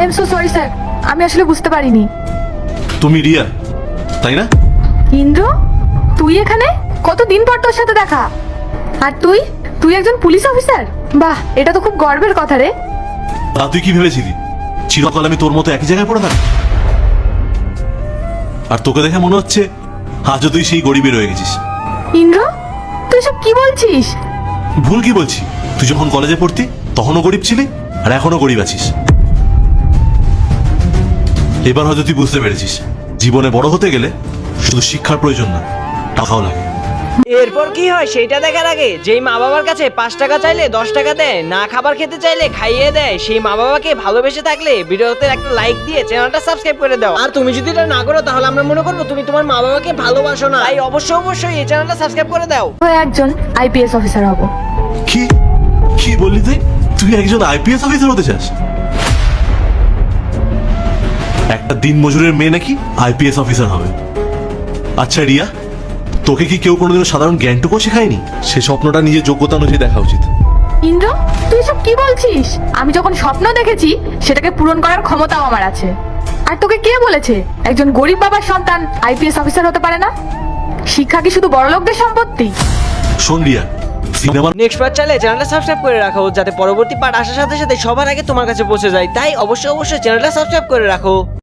Am so sorry sir, আমি আসলে বুঝতে পারিনি। তুমি রিয়া তাই না? ইন্দ্র, তুই এখানে? কতদিন পর তোর সাথে দেখা। আর তুই তুই একজন পুলিশ অফিসার? বাহ, এটা তো খুব গর্বের কথা রে। তা তুই কি ভেবেছিলি চিরকাল আমি তোর মতো একই জায়গায় পড়ে থাকি? আর তোকে দেখে মনে হচ্ছে আজও তুই সেই গরিবে রয়ে গেছিস। ইন্দ্র, তুই সব কি বলছিস? ভুল কি বলছি? তুই যখন কলেজে পড়তি তখনও গরিব ছিলি, আর এখনো গরিব আছিস। এবার হয়তো তুই বুঝতে পেরেছিস জীবনে বড় হতে গেলে শুধু শিক্ষার প্রয়োজন না, টাকাও লাগে। এরপর কি হয় সেটা দেখার আগে, যেই মা বাবার কাছে 5 টাকা চাইলে 10 টাকা দেয়, না খাবার খেতে চাইলে খাইয়ে দেয়, সেই মা বাবাকে ভালোবেসে থাকলে ভিডিওতে একটা লাইক দিয়ে চ্যানেলটা সাবস্ক্রাইব করে দাও। আর তুমি যদি এটা না করো তাহলে আমরা মনে করবো তুমি তোমার মা বাবাকে ভালোবাসো না। তাই অবশ্যই এই চ্যানেলটা সাবস্ক্রাইব করে দাও। হয়ে একজন আইপিএস অফিসার হব। কি কি বললি তুই? তুই একজন আইপিএস অফিসার হতে চাস? একটা দিন মজুরের মেয়ে নাকি আইপিএস অফিসার হবে? আচ্ছা রিয়া, তোকে কি কেউ কোনোদিনও সাধারণ জ্ঞানটুকু শেখায়নি? সে স্বপ্নটা নিজের যোগ্যতা অনুযায়ী দেখা উচিত। ইন্দ্র, তুই সব কি বলছিস? আমি যখন স্বপ্ন দেখেছি সেটাকে পূরণ করার ক্ষমতাও আমার আছে। আর তোকে কে বলেছে একজন গরিব বাবার সন্তান আইপিএস অফিসার হতে পারে না? শিক্ষা কি শুধু বড়লোকদের সম্পত্তি? শোন রিয়া, সিনেমার নেক্সট পার্ট চাইলে চ্যানেলটা সাবস্ক্রাইব করে রাখো, যাতে পরবর্তী পার্ট আসার সাথে সাথে সবার আগে তোমার কাছে পৌঁছে যায়। তাই অবশ্যই চ্যানেলটা সাবস্ক্রাইব করে রাখো।